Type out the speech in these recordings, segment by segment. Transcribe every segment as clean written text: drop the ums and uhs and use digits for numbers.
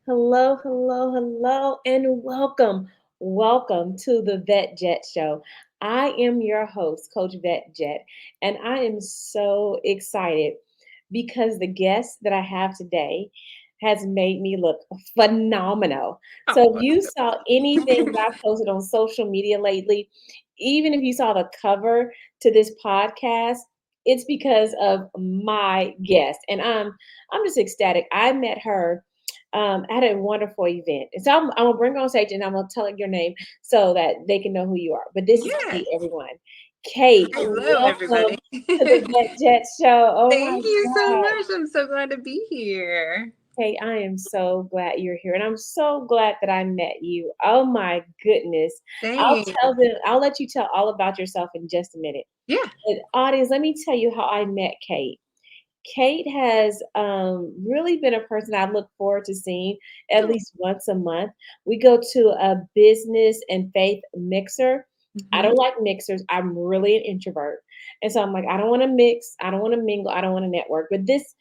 Hello, hello, hello, and welcome. Welcome to the Vet Jet Show. I am your host, Coach Vet Jet, and I am so excited because the guest that I have today has made me look phenomenal. So, Oh, if that's you so saw anything sweet. that I posted on social media lately, even if you saw the cover to this podcast, it's because of my guest, and I'm just ecstatic. I met her at a wonderful event. And so I'm gonna bring her on stage and I'm gonna tell her your name so that they can know who you are. But this is Kate, Yes. everyone. Kate, Hello, everybody. welcome to the Vet Jet Show. Oh my Thank you so God. much. I'm so glad to be here. Kate, I am so glad you're here. And I'm so glad that I met you. Oh my goodness. Same. I'll let you tell all about yourself in just a minute. Yeah. But audience, let me tell you how I met Kate. Kate has really been a person I look forward to seeing at least once a month. We go to a business and faith mixer. I Hmm. don't like mixers. I'm really an introvert. And so I'm like, I don't want to mix, I don't want to mingle, I don't want to network. But this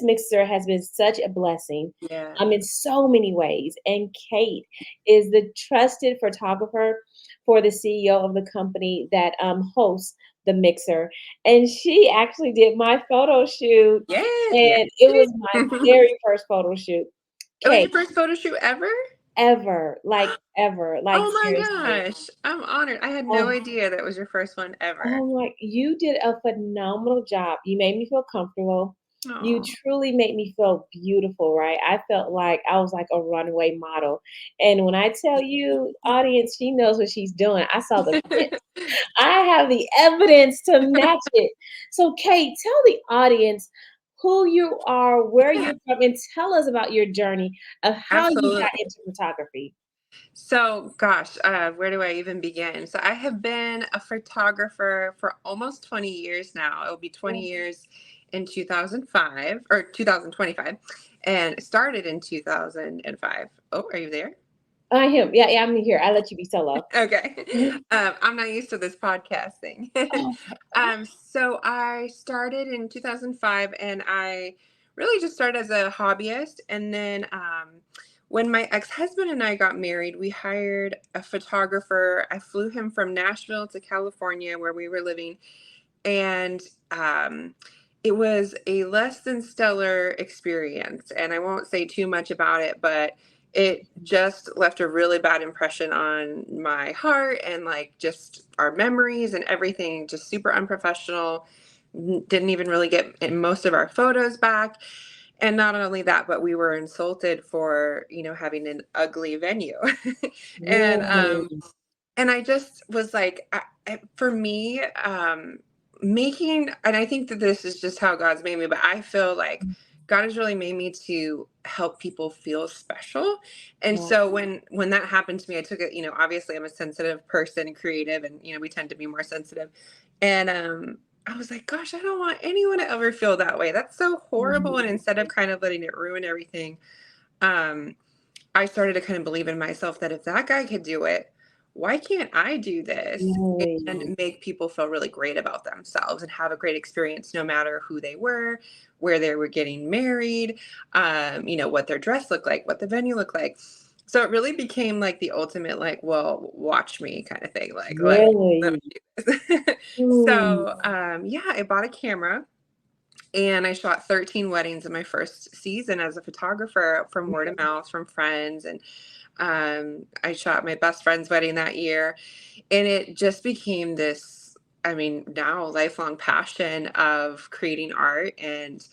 mixer has been such a blessing Yeah. in so many ways. And Kate is the trusted photographer for the CEO of the company that hosts the mixer, and she actually did my photo shoot, Yes. Yes. and it was my very first photo shoot. It was your Kate, first photo shoot ever? ever, like Oh my seriously. gosh. I'm honored. I had no Oh, idea that was your first one ever. oh my, you did a phenomenal job. You made me feel comfortable. You Oh. truly made me feel beautiful, right? I felt like I was like a runway model. And when I tell you, audience, she knows what she's doing. I saw the pics. I have the evidence to match it. So, Kate, tell the audience who you are, where Yeah, you're from, and tell us about your journey of how you got absolutely. into photography. So, gosh, where do I even begin? So, I have been a photographer for almost 20 years now. It'll be 20 years in 2005 or 2025, and it started in 2005. Oh, are you there? I am. Yeah, yeah, I'm here. I let you be solo. Okay. Mhm. I'm not used to this podcast thing. Oh my God. So, I started in 2005 and I really just started as a hobbyist. And then, when my ex-husband and I got married, we hired a photographer. I flew him from Nashville to California where we were living. And it was a less than stellar experience. And I won't say too much about it, but it just left a really bad impression on my heart and like just our memories and everything, just super unprofessional. Didn't even really get most of our photos back. And not only that, but we were insulted for, having an ugly venue. and Really? and I just was like, for me, making, and I think that this is just how God's made me, but I feel like God has really made me to help people feel special. And Wow. so when that happened to me, I took it, obviously I'm a sensitive person, creative, and we tend to be more sensitive. And I was like, gosh, I don't want anyone to ever feel that way. That's so horrible. And instead of kind of letting it ruin everything, um, I started to kind of believe in myself that if that guy could do it, why can't I do this Really? and make people feel really great about themselves and have a great experience no matter who they were, where they were getting married, what their dress looked like, what the venue looked like. So it really became like the ultimate, like, well, watch me kind of thing. Like, let Really? me do this. Hmm. So, yeah, I bought a camera and I shot 13 weddings in my first season as a photographer from word of mouth from friends. And I shot my best friend's wedding that year. And it just became this, I mean, now lifelong passion of creating art and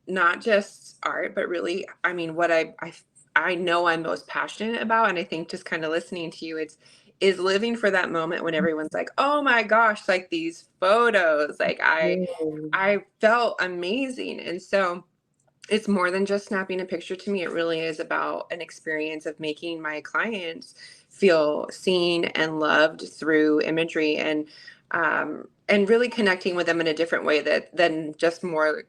not just art, but really, I mean, what I know I'm most passionate about. And I think just kind of listening to you, is living for that moment when everyone's like, oh my gosh, like these photos, like Really? I felt amazing. And so it's more than just snapping a picture to me. It really is about an experience of making my clients feel seen and loved through imagery and really connecting with them in a different way than just more,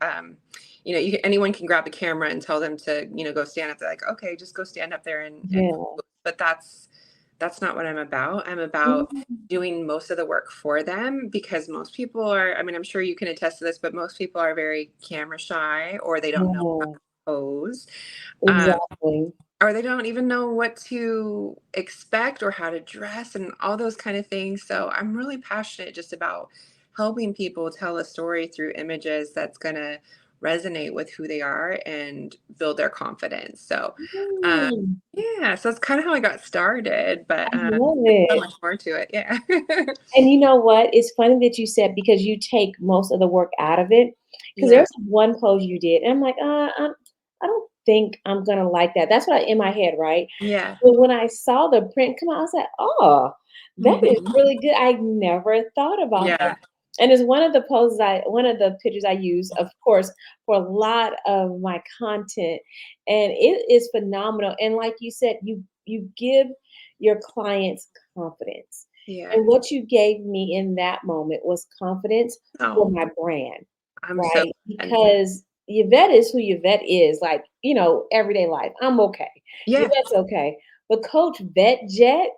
anyone can grab the camera and tell them to, go stand up. They're like, okay, just go stand up there and Yeah. pose. But that's not what I'm about. I'm about Mhm. doing most of the work for them because most people are, I mean, I'm sure you can attest to this, but most people are very camera shy or they don't know how to Yeah. pose. Um, Exactly. or they don't even know what to expect or how to dress and all those kind of things. So I'm really passionate just about helping people tell a story through images that's going to resonate with who they are and build their confidence. So, um, Mm, yeah, so that's kind of how I got started, I but love there's so it. much more to it. Yeah. And you know what? It's funny that you said because you take most of the work out of it. Because Yeah. there's one pose you did, and I'm like, I don't think I'm gonna like that. That's what in my head, right? Yeah. But when I saw the print come out, I was like, oh, that is Mhm. really good. I never thought about that. Yeah. And it's one of the pictures I use, of course, for a lot of my content. And it is phenomenal. And like you said, you give your clients confidence. Yeah. And what you gave me in that moment was confidence for Oh, my brand, I'm so right? glad. Because Yvette is who Yvette is, like, everyday life. I'm okay. Yeah. Yvette's okay. But Coach Vett Jet,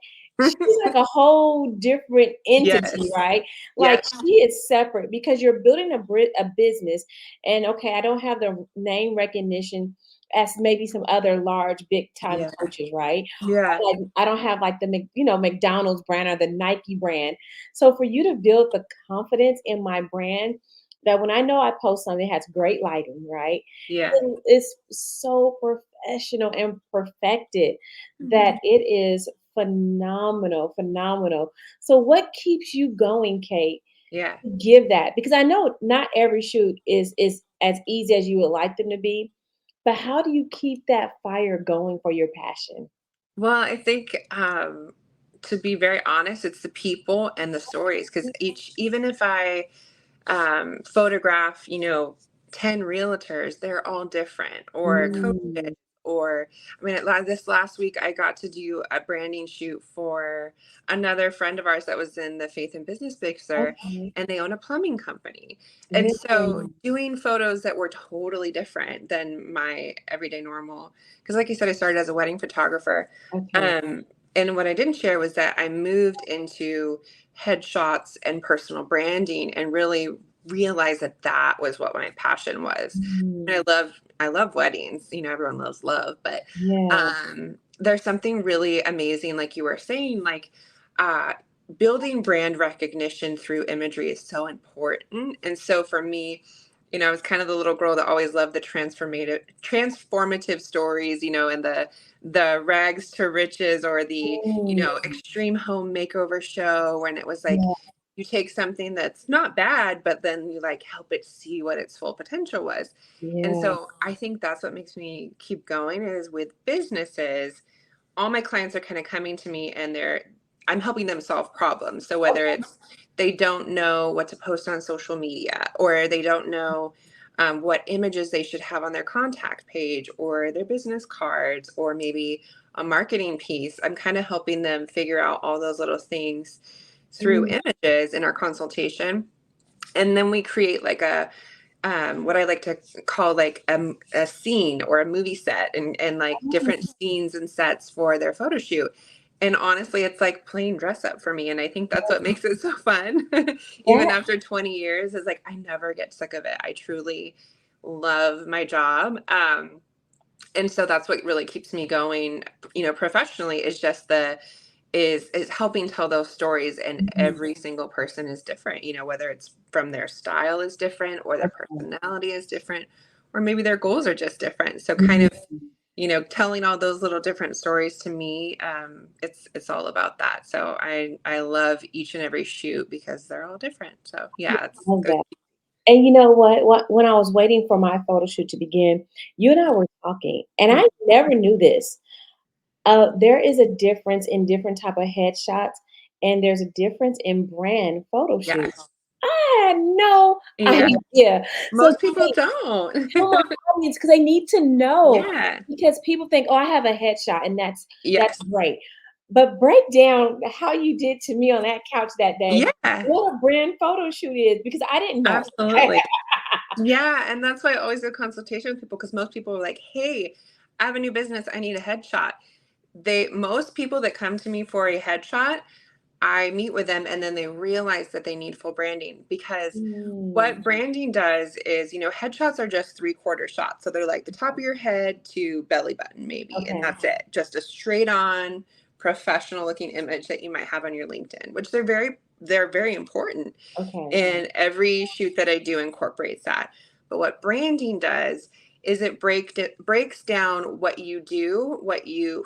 she's like a whole different entity, Yes. right? Like Yes. she is separate because you're building a business. And okay, I don't have the name recognition as maybe some other large, big time Yeah. coaches, right? Yeah. Like I don't have like the McDonald's brand or the Nike brand. So for you to build the confidence in my brand that when I know I post something that has great lighting, right? Yeah. It's so professional and perfected that Mhm. it is phenomenal, phenomenal. So what keeps you going, Kate? Yeah. To give that because I know not every shoot is as easy as you would like them to be, but how do you keep that fire going for your passion? Well, I think to be very honest, it's the people and the stories because even if I photograph, 10 realtors, they're all different, or coaches, Mm, or I mean, this last week I got to do a branding shoot for another friend of ours that was in the faith and business mixer, okay. and they own a plumbing company. And so Really? doing photos that were totally different than my everyday normal, because like you said, I started as a wedding photographer. Okay. Um, and what I didn't share was that I moved into headshots and personal branding and really realized that that was what my passion was. And Mm, I love weddings. Everyone loves love, but yeah. there's something really amazing, like you were saying, like uh, building brand recognition through imagery is so important. And so for me, I was kind of the little girl that always loved the transformative stories, and the rags to riches, or the Mm, extreme home makeover show, when it was like yeah, you take something that's not bad, but then you like help it see what its full potential was. And yeah. so I think that's what makes me keep going is with businesses, all my clients are kind of coming to me and I'm helping them solve problems. So whether Okay. it's they don't know what to post on social media, or they don't know what images they should have on their contact page or their business cards, or maybe a marketing piece, I'm kind of helping them figure out all those little things through Mm, images in our consultation. And then we create like what I like to call like a scene or a movie set, and like different oh, scenes and sets for their photo shoot. And honestly, it's like playing dress up for me. And I think that's what makes it so fun. Even that after 20 years, is like I never get sick of it. I truly love my job. And so that's what really keeps me going, professionally, is just is helping tell those stories, and mhm, every single person is different, whether it's from their style is different, or their okay. personality is different, or maybe their goals are just different. So kind Mhm. of, telling all those little different stories, to me, it's all about that. So I love each and every shoot because they're all different. So Yeah, yeah, I love that. And you know what? When I was waiting for my photo shoot to begin, you and I were talking, and I never knew this. There is a difference in different type of headshots, and there's a difference in brand photo shoots. yes, I had no yeah, idea. So most people don't. tell my audience because they need to know Yeah, because people think, "Oh, I have a headshot," and that's yes, great. But break down how you did to me on that couch that day, yeah, what a brand photo shoot is, because I didn't know. absolutely. Yeah, and that's why I always do consultation with people, because most people are like, "Hey, I have a new business. I need a headshot." Most people that come to me for a headshot I meet with them and then they realize that they need full branding, because Mm, what branding does is, headshots are just 3/4 shots. So they're like the top of your head to belly button maybe, and okay. that's it. Just a straight on professional looking image that you might have on your LinkedIn, which they're very important. Okay. And every shoot that I do incorporates that. But what branding does is it breaks down what you do,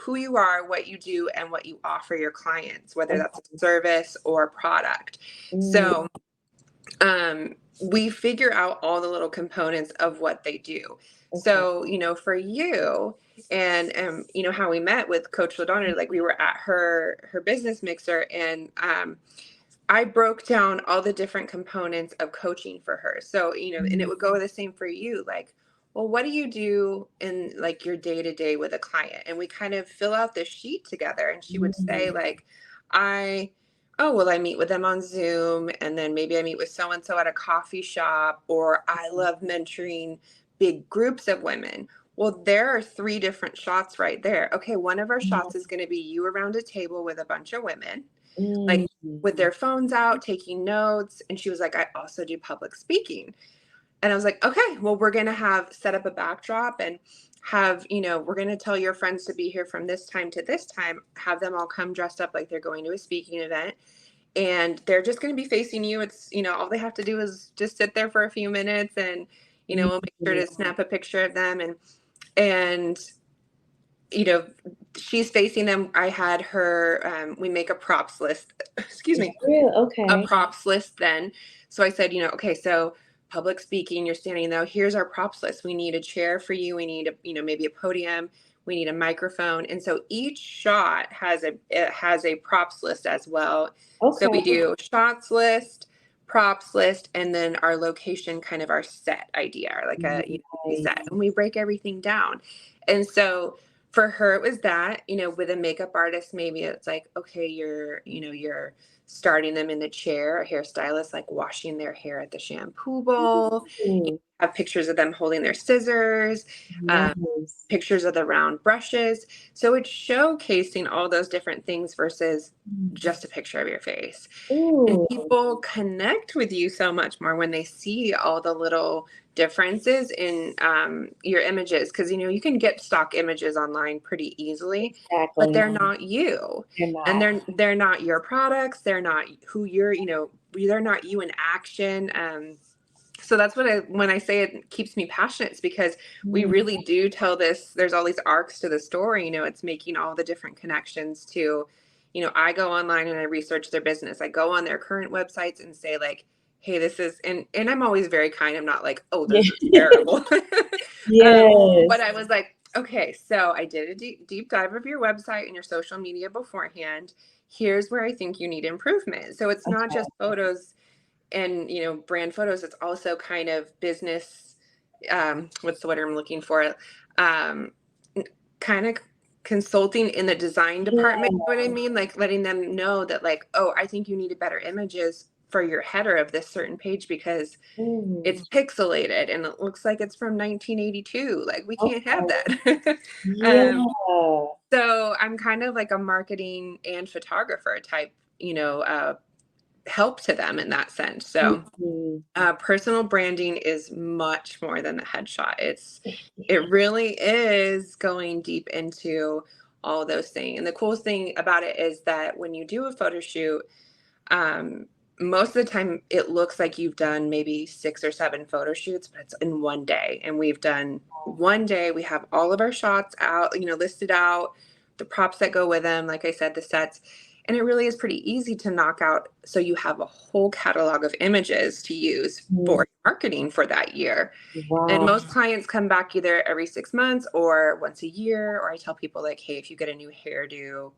who you are, what you do, and what you offer your clients, whether that's a Okay. service or a product. Mm, So we figure out all the little components of what they do. okay. So, for you and how we met with Coach LaDonna, like we were at her business mixer, and I broke down all the different components of coaching for her. So, and it Mm, would go the same for you. Like, well, what do you do in like your day to day with a client? And we kind of fill out this sheet together. And she would say, mm, like, oh, well, I meet with them on Zoom. And then maybe I meet with so and so at a coffee shop, or I love mentoring big groups of women. Well, there are 3 different shots right there. Okay, one of our shots is going to be you around a table with a bunch of women, like mm, with their phones out, taking notes. And she was like, I also do public speaking. And I was like, okay, well, we're going to have set up a backdrop and have, we're going to tell your friends to be here from this time to this time, have them all come dressed up like they're going to a speaking event. And they're just going to be facing you. It's, all they have to do is just sit there for a few minutes, and, we'll make sure to snap a picture of them. And, you know, she's facing them. I had her, we make a props list, excuse me, Real a okay. props list then. So I said, okay, so public speaking, you're standing now. Here's our props list. We need a chair for you. We need maybe a podium. We need a microphone. And so each shot has a props list as well. So Okay. we do shots list, props list, and then our location, kind of our set idea, like a set, Nice. and we break everything down. And so for her, it was that, with a makeup artist, maybe it's like, okay, you're starting them in the chair, a hairstylist, like washing their hair at the shampoo bowl. You Ooh, have pictures of them holding their scissors, nice. pictures of the round brushes. So it's showcasing all those different things versus Mm. just a picture of your face. And Ooh, people connect with you so much more when they see all the little differences in your images, because you can get stock images online pretty easily, but exactly. they're not you, You're and not. they're not your products. They're not who you're. They're not you in action. So that's when I say it keeps me passionate, it's because we Mm, really do tell this. There's all these arcs to the story. It's making all the different connections to, I go online and I research their business. I go on their current websites and say, like, hey, this is, and I'm always very kind. I'm not like, oh, yeah. this is terrible. But Yes. I was like, okay, so I did a deep dive of your website and your social media beforehand. Here's where I think you need improvement. So it's not Okay. just photos and brand photos. It's also kind of business, what's the word I'm looking for, um kind of consulting in the design department. Yeah. You know what I mean? Like letting them know that, like, oh, I think you needed better images for your header of this certain page, because Ooh, it's pixelated and it looks like it's from 1982. Like, we can't have okay. that. Yeah. So I'm kind of like a marketing and photographer type, help to them in that sense. So Mhm. personal branding is much more than the headshot. It really is going deep into all those things. And the coolest thing about it is that when you do a photo shoot, um, most of the time it looks like you've done maybe 6 or 7 photo shoots, but it's in one day. And we've done one day. We have all of our shots out, listed out, the props that go with them, like I said, the sets. And it really is pretty easy to knock out. So you have a whole catalog of images to use Mm, for marketing for that year. And wow. most clients come back either every 6 months or once a year. Or I tell people, like, hey, if you get a new hairdo,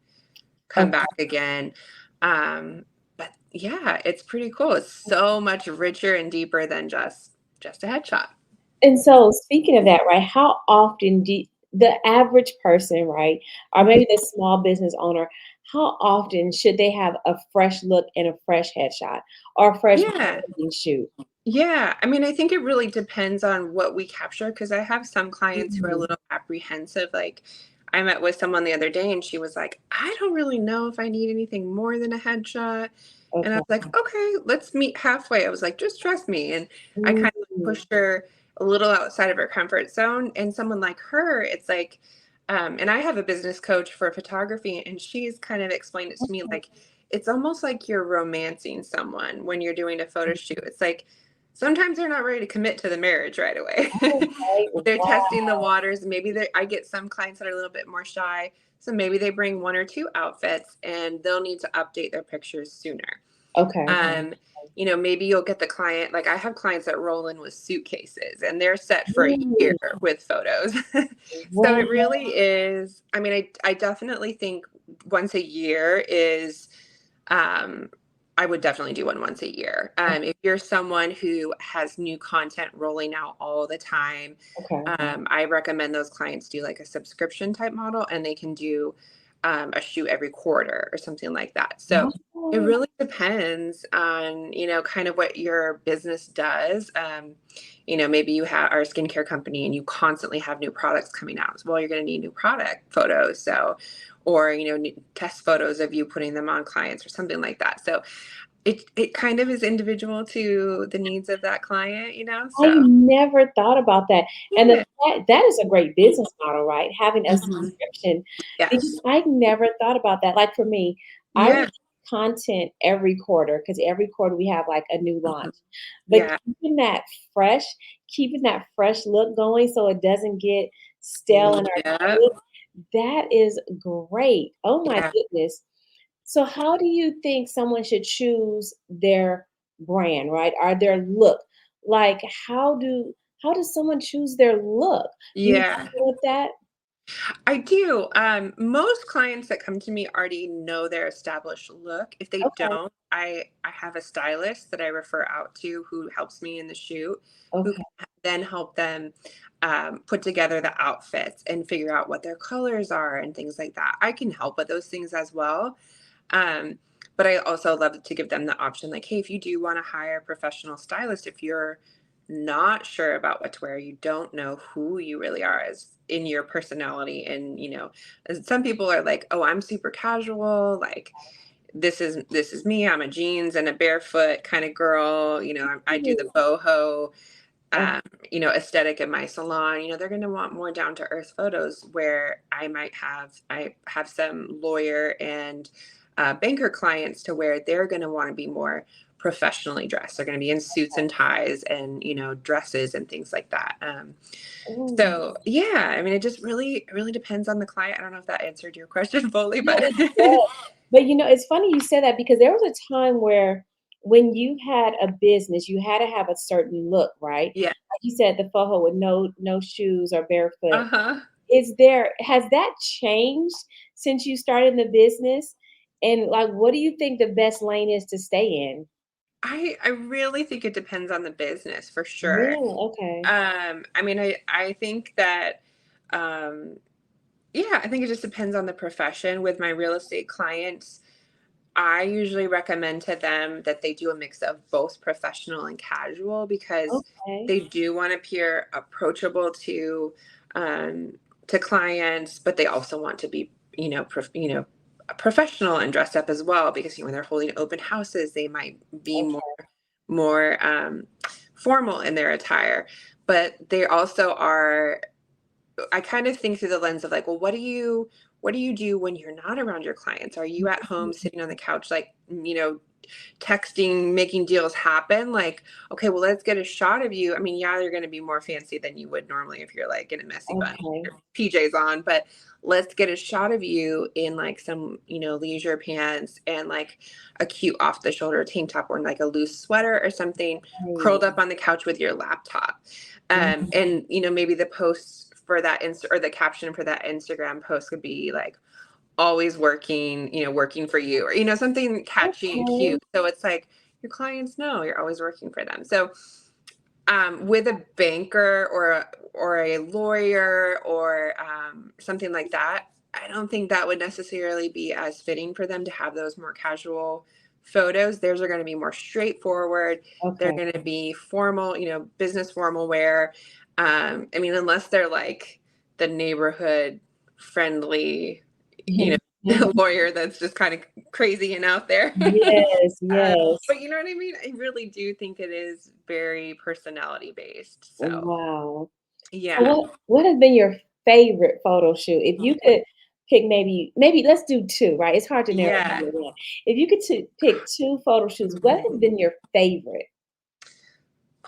come Okay. back again. But yeah, it's pretty cool. It's so much richer and deeper than just a headshot. And so speaking of that, right, how often do the average person, right, or maybe the small business owner, how often should they have a fresh look and a fresh headshot or a fresh Yeah. marketing shoot? Yeah. I mean, I think it really depends on what we capture, because I have some clients who are a Mhm. little apprehensive, like, I met with someone the other day and she was like, I don't really know if I need anything more than a headshot. And I Okay. was like, okay, let's meet halfway. I was like, just trust me. And I kind of Mm, pushed her a little outside of her comfort zone. And someone like her, it's like, and I have a business coach for photography, and she's kind of explained it to me like it's almost like you're romancing someone when you're doing a photo shoot. It's like sometimes they're not ready to commit to the marriage right away. okay. They're testing the Wow. waters. Maybe I get some clients that are a little bit more shy. So maybe they bring one or two outfits and they'll need to update their pictures sooner. Okay. Um, maybe you'll get the client, like I have clients that roll in with suitcases and they're set for a year Mm, with photos. So wow. it really is, I mean, I definitely think once a year is, um, I would definitely do one once a year. If you're someone who has new content rolling out all the time, Okay. I recommend those clients do like a subscription type model, and they can do a shoot every quarter or something like that. So it Oh, really depends on, kind of what your business does. Maybe you are a skincare company and you constantly have new products coming out. Well, you're going to need new product photos. So, or, test photos of you putting them on clients or something like that. So it kind of is individual to the needs of that client, I so never thought about that. And yeah. that is a great business model, right? Having a Mhm. subscription, because Yes. I never thought about that. Like for me, I Yeah. release content every quarter because every quarter we have like a new Mhm. launch. But Yeah. fresh, keeping that fresh look going so it doesn't get stale in our Yeah. kids, that is great. Oh my Yeah. goodness. So how do you think someone should choose their brand, right? Or their look? Like how does someone choose their look? Do you Yeah. agree with that? I do. Most clients that come to me already know their established look. If they Okay. don't, I have a stylist that I refer out to who helps me in the shoot, who Okay. can then help them put together the outfits and figure out what their colors are and things like that. I can help with those things as well. Um, but I also love to give them the option, like, hey, if you do want to hire a professional stylist, if you're not sure about what to wear, you don't know who you really are as in your personality. And, as some people are like, oh, I'm super casual. Like this is me. I'm a jeans and a barefoot kind of girl. I do the Mhm. boho, Oh, um, aesthetic in my salon. They're going to want more down to earth photos where I have some lawyer and banker clients to where they're going to want to be more professionally dressed. They're going to be in suits and ties and, dresses and things like that. oh. So yeah, I mean, it just really depends on the client. I don't know if that answered your question fully, No, but it does. But it's funny you said that because there was a time where when you had a business, you had to have a certain look, right? yeah. Like you said, the photo with no shoes or barefoot. Uh-huh. Has that changed since you started the business? And like, what do you think the best lane is to stay in? I really think it depends on the business for sure. Really? Okay. I mean, I think that, um, yeah, I think it just depends on the profession. With my real estate clients, I usually recommend to them that they do a mix of both professional and casual because Okay. they do want to appear approachable um, to clients, but they also want to be, professional and dressed up as well because when they're holding open houses, they might be Okay. more formal in their attire, but they also are. I kind of think through the lens of like, well, what do you do when you're not around your clients? Are you at home sitting on the couch, like, texting, making deals happen? Like, okay, well, let's get a shot of you. I mean, yeah, you're going to be more fancy than you would normally if you're like in a messy bun, Okay. your PJs on, but let's get a shot of you in like some, leisure pants and like a cute off the shoulder tank top or like a loose sweater or something, Right. curled up on the couch with your laptop. Mhm. And maybe the post for that or the caption for that Instagram post could be like always working, working for you, or something catchy and Okay. cute. So it's like your clients know you're always working for them. So with a banker or a lawyer or something like that, I don't think that would necessarily be as fitting for them to have those more casual photos. Theirs are going to be more straightforward. They're Okay. going to be formal, business formal wear. I mean, unless they're like the neighborhood friendly, lawyer that's just kind of crazy and out there. Yes, yes. But you know what I mean? I really do think it is very personality based. So Wow. So yeah. what has been your favorite photo shoot? If you could pick maybe let's do 2, right? It's hard to narrow it down Yeah. to 1. If you could pick 2 photo shoots, what has been your favorite?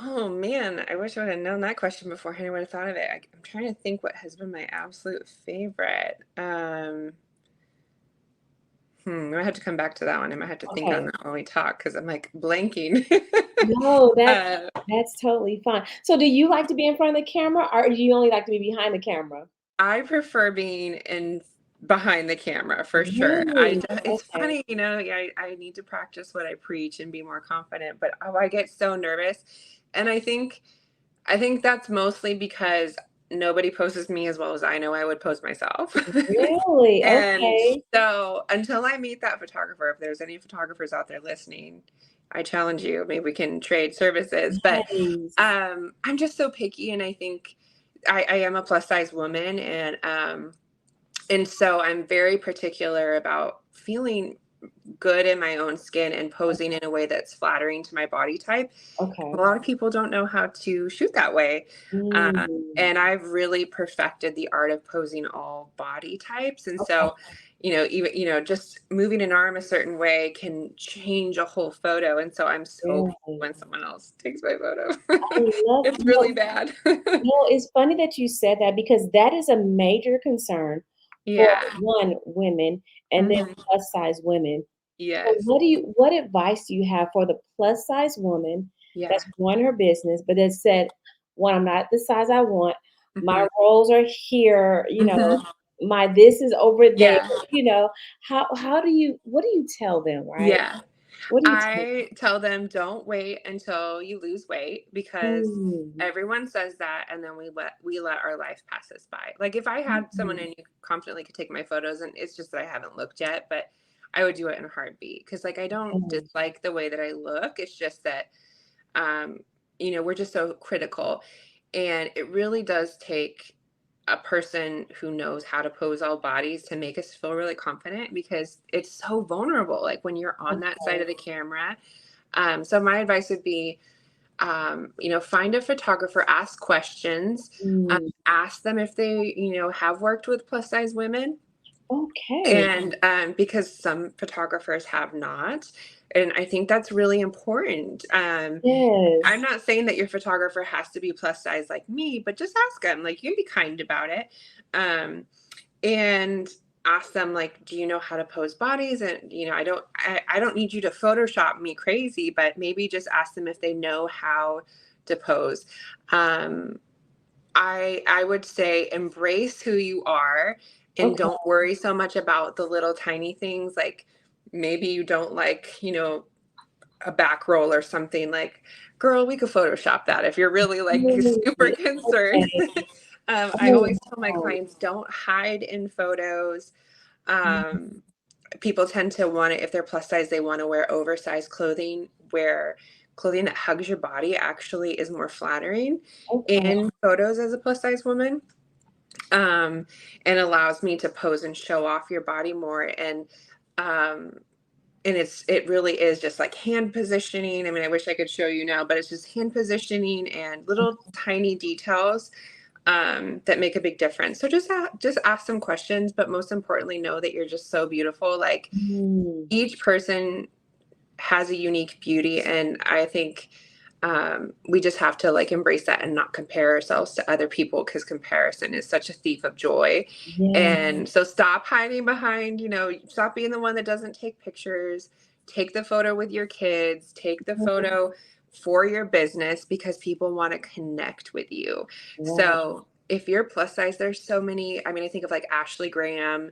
Oh man, I wish I would have known that question beforehand. I would have thought of it. I'm trying to think what has been my absolute favorite. I might have to come back to that one. I might have to think on Okay. that when we talk because I'm like blanking. No, uh, that's totally fine. So do you like to be in front of the camera or do you only like to be behind the camera? I prefer being in behind the camera for sure. Really? It's Okay. funny, I need to practice what I preach and be more confident, but I get so nervous. And I think that's mostly because nobody poses me as well as I know I would pose myself. Really? And Okay. so until I meet that photographer, if there's any photographers out there listening, I challenge you. Maybe we can trade services. But Nice. I'm just so picky, and I think I am a plus size woman, and so I'm very particular about feeling good in my own skin and posing in a way that's flattering to my body type. A Okay. lot of people don't know how to shoot that way. Mm. And I've really perfected the art of posing all body types. And Okay. so, even, just moving an arm a certain way can change a whole photo. And so I'm so picky Really? when someone else takes my photo. I love It's really bad. no, it's funny that you said that because that is a major concern for Yeah. one, women and then Hmm. plus size women. So Yes. what advice do you have for the plus size woman Yeah. that's growing her business, but has said, "One, I'm not the size I want. My Hmm. rolls are here, Hmm. my this is over there." Yeah. You know, how do you what do you tell them, right? Yeah. What do you tell I tell them don't wait until you lose weight because them? everyone says that, and then we let our life pass us by. Like if I had someone Mm, and you confidently could take my photos, and it's just that I haven't looked yet, but I would do it in a heartbeat because like I don't mm, dislike the way that I look. It's just that um, we're just so critical. And it really does take a person who knows how to pose all bodies to make us feel really confident because it's so vulnerable, like when you're on that side okay. of the camera. So my advice would be, find a photographer, ask questions, Mm, ask them if they, have worked with plus size women, okay. and because some photographers have not. And I think that's really important. I'm Yes. not saying that your photographer has to be plus size like me, but just ask them. Like you can be kind about it, and ask them like, "Do you know how to pose bodies?" And I don't need you to Photoshop me crazy, but maybe just ask them if they know how to pose. Um, I would say embrace who you are and Okay. don't worry so much about the little tiny things like maybe you don't like, a back roll or something. Like, girl, we could Photoshop that if you're really like Mm, super concerned. okay. I Oh, always tell my wow. clients don't hide in photos. Mm, Um, People tend to want to, if they're plus size, they want to wear oversized clothing, where clothing that hugs your body actually is more flattering okay. in photos as a plus size woman, um, and allows me to pose and show off your body more. Um, and it really is just like hand positioning. I mean, I wish I could show you now, but it's just hand positioning and little tiny details that make a big difference. So just ask some questions, but most importantly, know that you're just so beautiful. Like Mm, each person has a unique beauty, and I think we just have to like embrace that and not compare ourselves to other people because comparison is such a thief of joy. yeah. And so stop hiding behind, stop being the one that doesn't take pictures. Take the photo with your kids, take the photo for your business because people want to connect with you. Right. So if you're plus size, there's so many. I mean, I think of like Ashley Graham,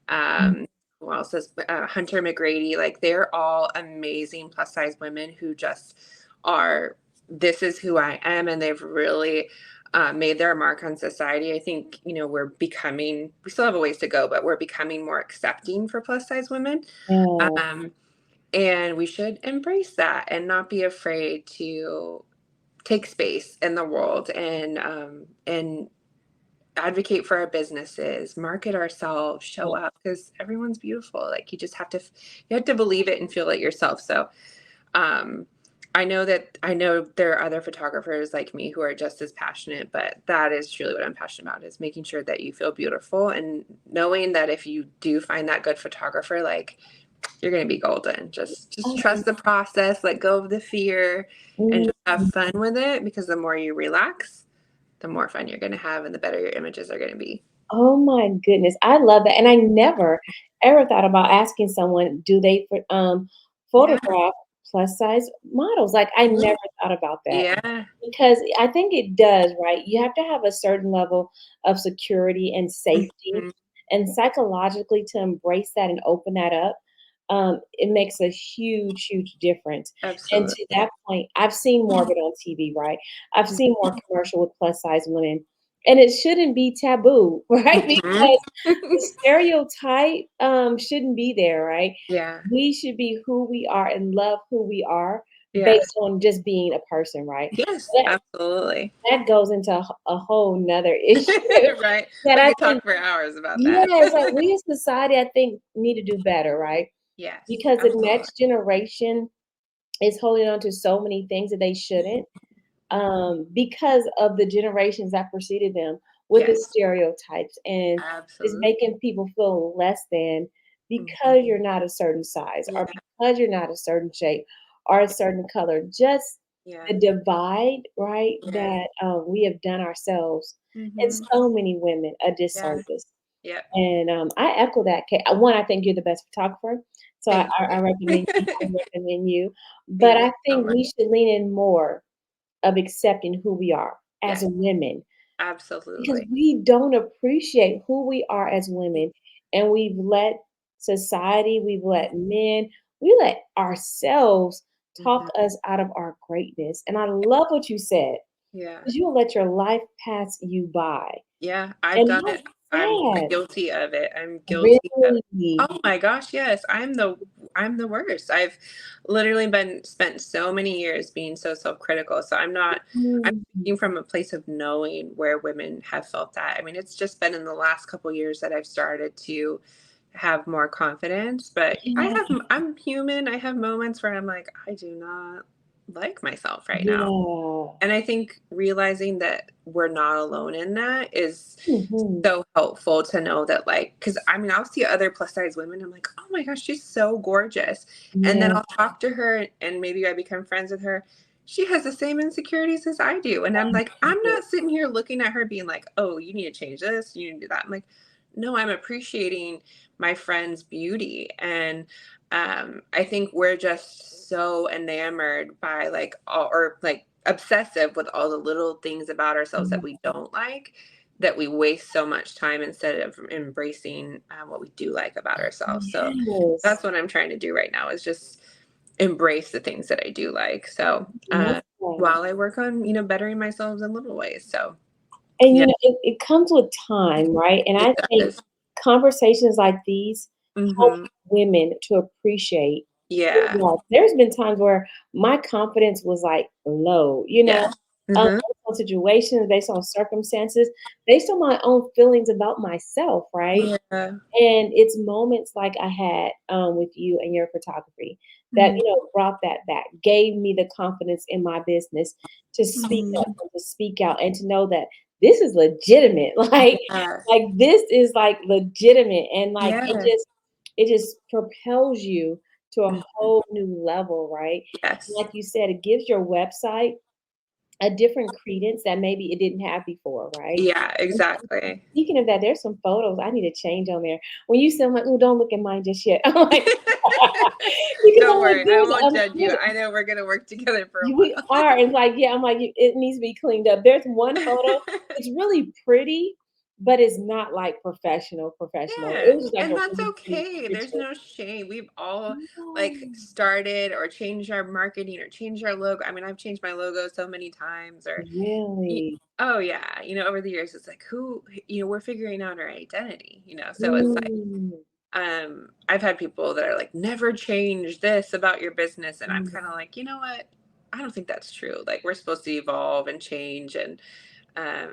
Mm, who else is Hunter McGrady. Like they're all amazing plus size women who just are, this is who I am, and they've really made their mark on society. I think we still have a ways to go, but we're becoming more accepting for plus size women, yeah. um, and we should embrace that and not be afraid to take space in the world and advocate for our businesses, market ourselves, Yeah. show up, because everyone's beautiful. Like you just have to, you have to believe it and feel it yourself. So, um, I know there are other photographers like me who are just as passionate, but that is truly what I'm passionate about, is making sure that you feel beautiful and knowing that if you do find that good photographer, like you're going to be golden. Just Oh, trust the process, let go of the fear, and mm. just have fun with it, because the more you relax, the more fun you're going to have and the better your images are going to be. Oh my goodness, I love that, and I never ever thought about asking someone, do they Yeah. photograph plus size models? Like, I Yeah. never thought about that Yeah. because I think it does, right? You have to have a certain level of security and safety, Mhm. and psychologically to embrace that and open that up, it makes a huge, huge difference. And to Absolutely. that point, I've seen more of it on TV, right? I've seen more commercial with plus size women, and it shouldn't be taboo, right? Mhm. Because the stereotype shouldn't be there, right? Yeah. We should be who we are and love who we are Yeah. based on just being a person, right? Yes, That absolutely. that goes into a whole nother issue Right. that We I could think, talk for hours about that. yes, like we as society, I think, need to do better, right? Yes, Because the absolutely. next generation is holding on to so many things that they shouldn't, because of the generations that preceded them with the Yes, stereotypes, and it's absolutely. making people feel less than Mhm. because you're not a certain size or Yeah, because you're not a certain shape or a certain color. Just yeah, the divide, right, yeah. that we have done ourselves and Mhm. so many women a Yeah, disservice. yep. And I echo that. One, I think you're the best photographer, so Thank I you. recommend you. I recommend you. But Thank you I so think much. we should lean in more of accepting who we are as Yes, women because absolutely. we don't appreciate who we are as women, and we've let society, we've let men, we let ourselves talk Mhm. us out of our greatness. And I love what you said Yeah. because you'll let your life pass you by. Yeah, I've And done that's it. I'm sad. guilty of it. I'm guilty of it. Really? Oh my gosh, yes. I'm the worst. I've literally been spent so many years being so self-critical. So I'm Mm. speaking from a place of knowing where women have felt that. I mean, it's just been in the last couple years that I've started to have more confidence, but Yeah. I'm human. I have moments where I'm like, I do not like myself right now. Yeah. And I think realizing that we're not alone in that is Mhm. so helpful to know that, like, because I mean, I'll see other plus size women. I'm like, oh my gosh, she's so gorgeous. And then Yeah. I'll talk to her and maybe I become friends with her. She has the same insecurities as I do. And I'm like, I'm not sitting here looking at her being like, oh, you need to change this, you need to do that. I'm like, no, I'm appreciating my friend's beauty. And I think we're just so enamored by like all, or like obsessive with all the little things about ourselves that we don't like, that we waste so much time instead of embracing what we do like about ourselves. So Yes. that's what I'm trying to do right now, is just embrace the things that I do like. So Love that. while I work on, bettering myself in little ways. So And, yeah, it comes with time, right? And it I think does. conversations like these help Hmm. women to appreciate who Yeah. they are. There's been times where my confidence was, like, low, Yeah. Hmm. based on situations, based on circumstances, based on my own feelings about myself, right? Yeah. And it's moments like I had, with you and your photography that, Mhm. brought that back, gave me the confidence in my business to speak up Mhm. and to speak out and to know that this is legitimate. Yeah. Like this is like legitimate and like Yeah. it just propels you to a Mhm. whole new level, right? Yes. Like you said, it gives your website a different credence that maybe it didn't have before, right? Yeah, exactly. Speaking of that, there's some photos I need to change on there. When you said, I'm like, "Ooh, don't look at mine just yet." I'm like, because Don't I'm like, worry, I there's won't judge you. I know we're gonna work together for a we while. are, and like, yeah, I'm like, it needs to be cleaned up. There's one photo, it's really pretty, but it's not like professional, professional. Yeah, It was just like and a that's really pretty okay. There's picture. no shame. We've all like No, started or changed our marketing or changed our logo. I mean, I've changed my logo so many times or y- really. oh yeah, over the years it's like we're figuring out our identity, So it's like Mm, I've had people that are like, never change this about your business, and I'm mm, kind of like, you know what? I don't think that's true. Like we're supposed to evolve and change, and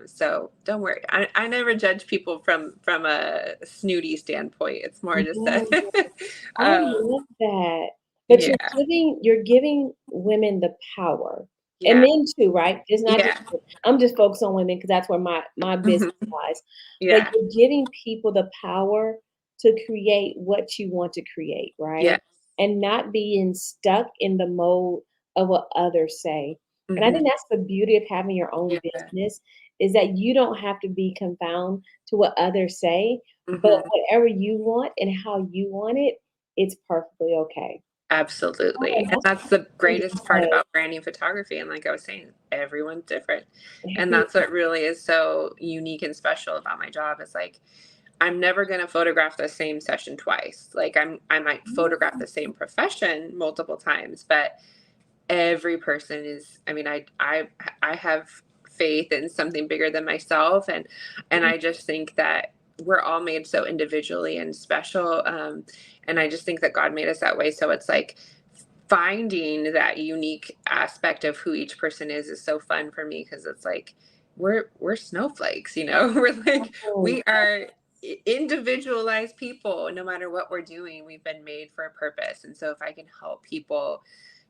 So don't worry. I never judge people from a snooty standpoint. It's more just that, Wow, I um, love that. But yeah, you're giving women the power. And yeah, men too, right? It's not just yeah, I'm just focused on women because that's where my business hmm lies. But yeah, you're giving people the power to create what you want to create, right? yeah, And not being stuck in the mode of what others say. And I hmm think that's the beauty of having your own yeah, business is that you don't have to be confounded to what others say, but hmm whatever you want and how you want it, it's perfectly okay. absolutely. Oh, And that's that's the really greatest part good. about branding photography. And like I was saying, everyone's different. And that's what really is so unique and special about my job is like I'm never going to photograph the same session twice. Like I might photograph the same profession multiple times, but every person is, I mean, I have faith in something bigger than myself, and I just think that we're all made so individually and special, and I just think that God made us that way. So it's like finding that unique aspect of who each person is so fun for me because it's like we're snowflakes, you know. We're like Oh, we are individualized people. No matter what we're doing, we've been made for a purpose. And so if I can help people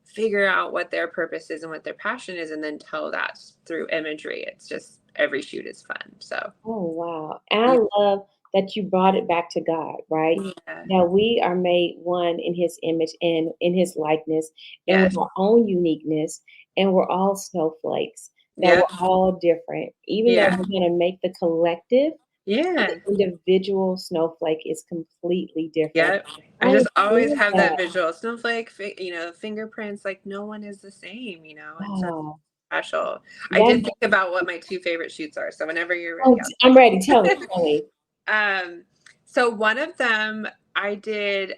figure out what their purpose is and what their passion is and then tell that through imagery, it's just every shoot is fun. So oh, wow. And yeah, I love that you brought it back to God, right? yeah, That we are made one in his image and in his likeness and with yes, our own uniqueness, and we're all snowflakes, that yeah, we're all different. Even though yeah, we're going to make the collective, the yeah. individual snowflake is completely different. Yep. I I just always love have that that. visual snowflake, fingerprints, like no one is the same, and so Wow. special. I That, did think about what my two favorite shoots are. So whenever you're oh, ready, I'm ready. Tell me, I'll tell me. um, so one of them I did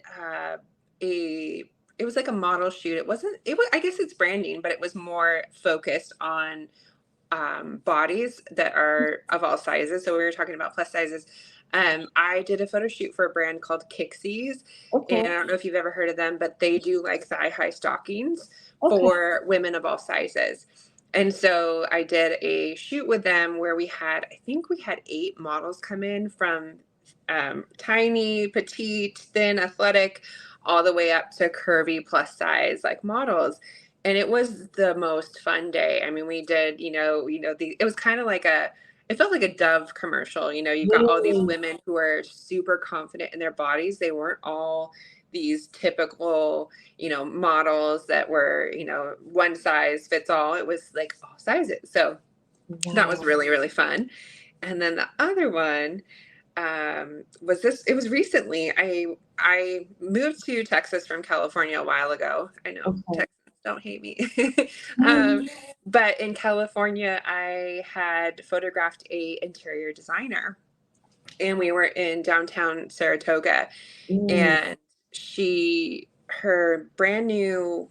a it was like a model shoot. It was I guess it's branding, but it was more focused on bodies that are of all sizes. So we were talking about plus sizes. I did a photo shoot for a brand called Kixies, Okay, and I don't know if you've ever heard of them, but they do like thigh high stockings okay. for women of all sizes. And so I did a shoot with them where I think we had 8 models come in from tiny, petite, thin, athletic, all the way up to curvy plus size like models, and it was the most fun day. I mean, we did, it was kind of like it felt like a Dove commercial. You've got all these Mm, women who are super confident in their bodies. They weren't all these typical, models that were, one size fits all. It was like all sizes. So that was wow. really, really fun. And then the other one was this. It was recently. I moved to Texas from California a while ago. I know Okay. Texans don't hate me, um, Mm, but in California, I had photographed a interior designer, and we were in downtown Saratoga, mm, and her brand new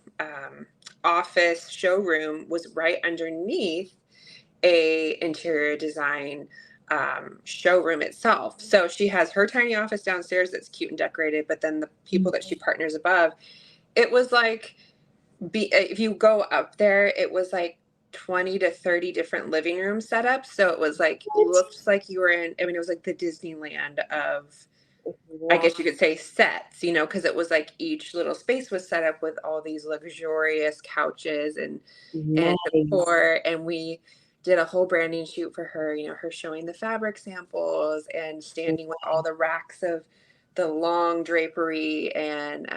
office showroom was right underneath a interior design showroom itself. So she has her tiny office downstairs that's cute and decorated, but then the mm. people that she partners above, it was like if you go up there, it was like 20 to 30 different living room setups. So it was like What? looks like you were in, I mean, it was like the Disneyland of, I Wow. guess you could say, sets, because it was like each little space was set up with all these luxurious couches and Nice. decor. And we did a whole branding shoot for her, her showing the fabric samples and standing with all the racks of the long drapery and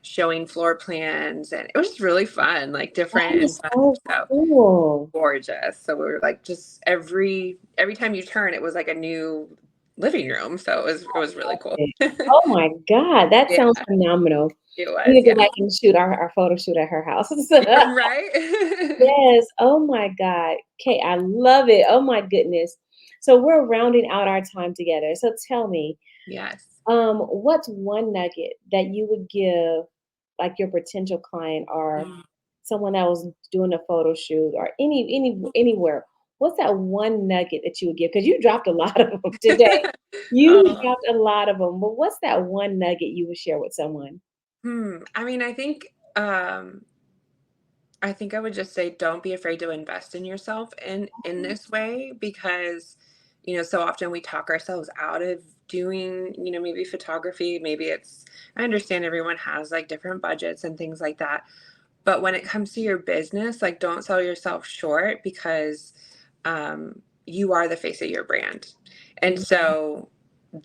showing floor plans. And it was just really fun, like different That and is fun. so So cool. gorgeous. So we were like, just every time you turn, it was like a new living room. So it was really cool. It. Oh my God, that Yeah, sounds phenomenal. it We was. need to go Yeah. back and shoot our photo shoot at her house. Right. Yes. Oh my God. Kate, I love it. Oh my goodness. So we're rounding out our time together. So tell me, Yes. what's one nugget that you would give like your potential client or Mm. someone that was doing a photo shoot or anywhere? What's that one nugget that you would give? Because you dropped a lot of them today. You Oh. dropped a lot of them, but what's that one nugget you would share with someone? I mean, I think I think I would just say don't be afraid to invest in yourself in this way because, so often we talk ourselves out of doing, maybe photography, maybe it's I understand everyone has like different budgets and things like that. But when it comes to your business, like don't sell yourself short because you are the face of your brand. And Mhm. so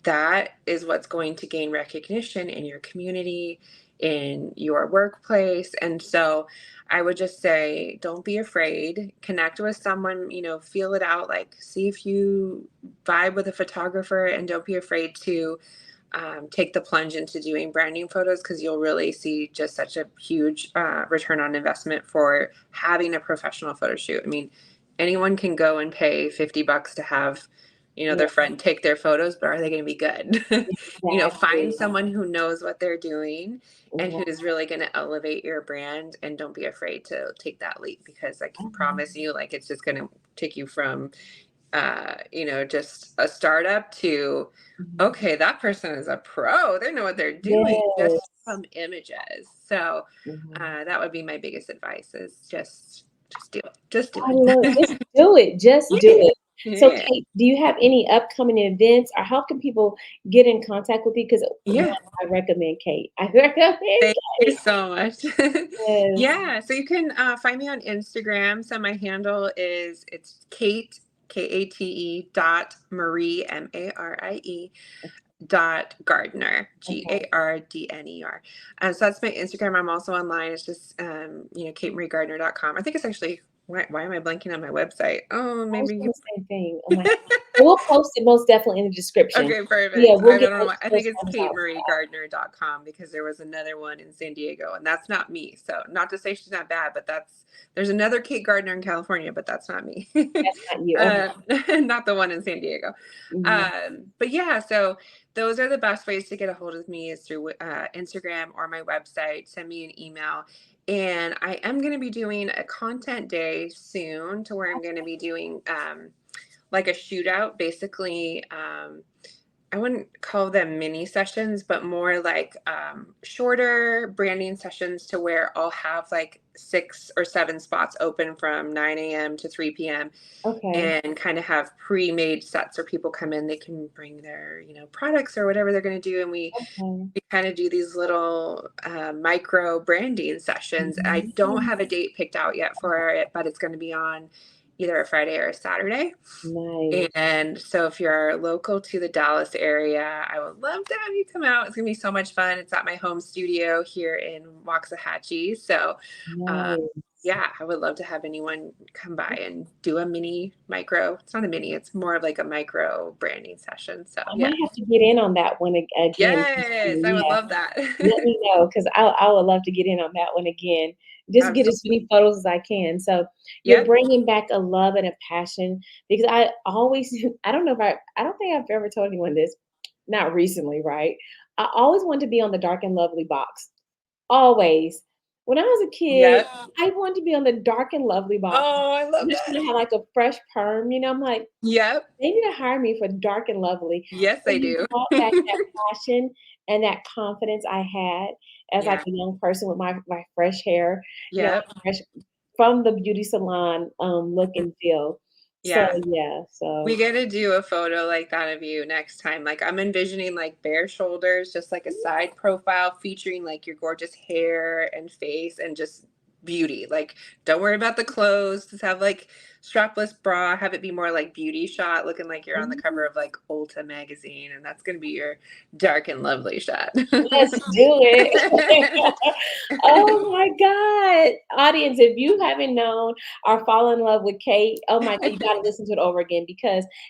that is what's going to gain recognition in your community, in your workplace. And so I would just say, don't be afraid, connect with someone, feel it out, like see if you vibe with a photographer, and don't be afraid to take the plunge into doing branding photos because you'll really see just such a huge return on investment for having a professional photo shoot. I mean, anyone can go and pay $50 to have, Yeah, their friend take their photos, but are they going to be good? Find exactly. someone who knows what they're doing and Right. who's really going to elevate your brand, and don't be afraid to take that leap because I can promise you, like, it's just going to take you from just a startup to, Mhm. okay, that person is a pro. They know what they're doing just Yes. from images. So Mhm. that would be my biggest advice is just do it. Just do I love it. Just it. do it. Just do Yeah. it. So, Yeah. Kate, do you have any upcoming events, or how can people get in contact with you? Because Yeah. I recommend Kate. I recommend Thank you Kate. so much. Yes. Yeah. So you can find me on Instagram. So my handle is it's Kate, Kate dot Marie, Marie dot Gardner, Okay. Gardner. So that's my Instagram. I'm also online. It's just katemarieGardner.com. I think it's actually why am I blanking on my website? Oh, I was maybe doing the same thing. Oh my We'll post it most definitely in the description. okay, Yeah, perfect. we'll I get don't know why. I those think it's ones out. katemarieGardner.com because there was another one in San Diego, and that's not me. So not to say she's not bad, but there's another Kate Gardner in California, but that's not me. That's not you. uh, Okay. not the one in San Diego. Mhm. But yeah, so those are the best ways to get a hold of me is through Instagram or my website. Send me an email. And I am going to be doing a content day soon to where I'm going to be doing like a shootout, basically. I wouldn't call them mini sessions, but more like shorter branding sessions to where I'll have like 6 or 7 spots open from 9 a.m. to 3 p.m. Okay. and kind of have pre-made sets where people come in, they can bring their, products or whatever they're going to do. And Okay. we kind of do these little micro branding sessions. I don't Mhm. have a date picked out yet for it, but it's going to be on either a Friday or a Saturday. Nice. And so if you're local to the Dallas area, I would love to have you come out. It's going to be so much fun. It's at my home studio here in Waxahachie. So, um, Nice. yeah, I would love to have anyone come by and do a mini micro. It's not a mini, it's more of like a micro branding session. So, I yeah. might have to get in on that one again. Yes, I would Yeah. love that. Let me know because I would love to get in on that one again. Just get as Absolutely. many photos as I can. So you're Yep. bringing back a love and a passion because I always, I don't know if I don't think I've ever told anyone this, not recently, right? I always wanted to be on the Dark and Lovely box. Always. When I was a kid, Yep. I wanted to be on the Dark and Lovely box. Oh, I love Just want to that. have like a fresh perm, I'm like, Yep. they need to hire me for Dark and Lovely. Yes, So I you do. brought back that passion and that confidence I had as like Yeah. a young person with my fresh hair, Yep. fresh from the beauty salon look and feel. So Yeah. yeah, We so got to do a photo like that of you next time. Like I'm envisioning like bare shoulders, just like a side profile featuring like your gorgeous hair and face and just beauty. Like don't worry about the clothes. Just have like strapless bra, have it be more like beauty shot looking like you're on the cover of like Ulta magazine, and that's going to be your dark and lovely shot. let's do it. Oh my God. Audience, if you haven't known or fallen in love with Kate, oh my God, you got to listen to it over again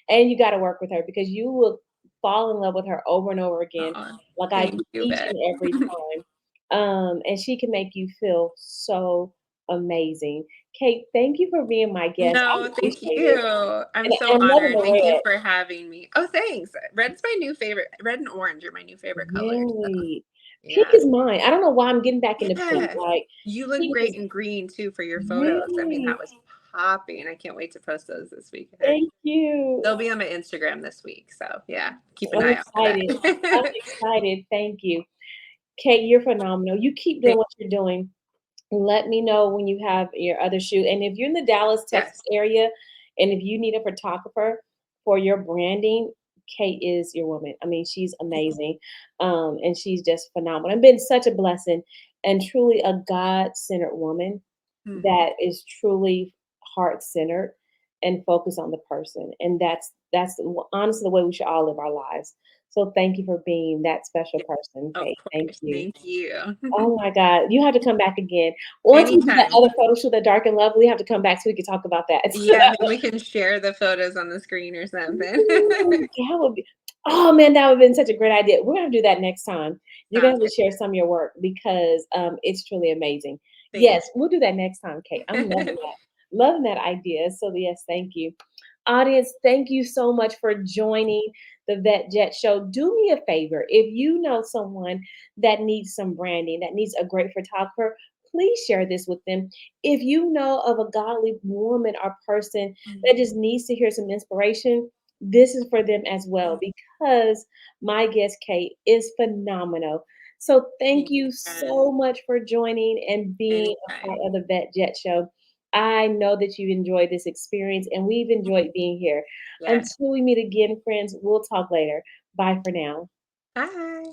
and you got to work with her because you will fall in love with her over and over again, Aw, like I thank do you, each Vett. and every time. And she can make you feel so amazing. Kate, thank you for being my guest. I No, thank appreciate it. you. I'm And so I'm loving honored. the Thank you red. for having me. Oh, thanks. Red's my new favorite. Red and orange are my new favorite colors. So, Really. Pink yeah. is mine. I don't know why I'm getting back into pink. Yeah. Like You look pink great is in green too for your photos. I mean, really. that was popping. I can't wait to post those this week. Thank you. They'll be on my Instagram this week. So, yeah, keep an I'm eye out for that. excited. I'm excited. Thank you. Kate, you're phenomenal. You keep doing what you're doing. Let me know when you have your other shoot. And if you're in the Dallas, Texas Yes. area, and if you need a photographer for your branding, Kate is your woman. I mean, she's amazing. And she's just phenomenal and been such a blessing and truly a God-centered woman Mhm. that is truly heart-centered and focused on the person. And honestly the way we should all live our lives. So thank you for being that special Yeah, person, of Kate. Thank course. you. Thank you. Oh my God, you have to come back again. Once we do that Anytime. other photo shoot, that dark and lovely, you have to come back so we can talk about that. Yeah, maybe we can share the photos on the screen or something. Ooh, that would be oh man, that would have been such a great idea. We're gonna do that next time. You're gonna Sounds have to good. share some of your work because it's truly amazing. Thank Yes, we'll do that next time, Kate. I'm loving you. that. Loving that idea. So yes, thank you. Audience, thank you so much for joining the Vet Jet Show. Do me a favor. If you know someone that needs some branding, that needs a great photographer, please share this with them. If you know of a godly woman or person that just needs to hear some inspiration, this is for them as well because my guest Kate is phenomenal. So thank Thank you you. so much for joining and being a part Anytime. of the Vet Jet Show. I know that you enjoyed this experience and we've enjoyed being here. Yes. Until we meet again, friends, we'll talk later. Bye for now. Bye.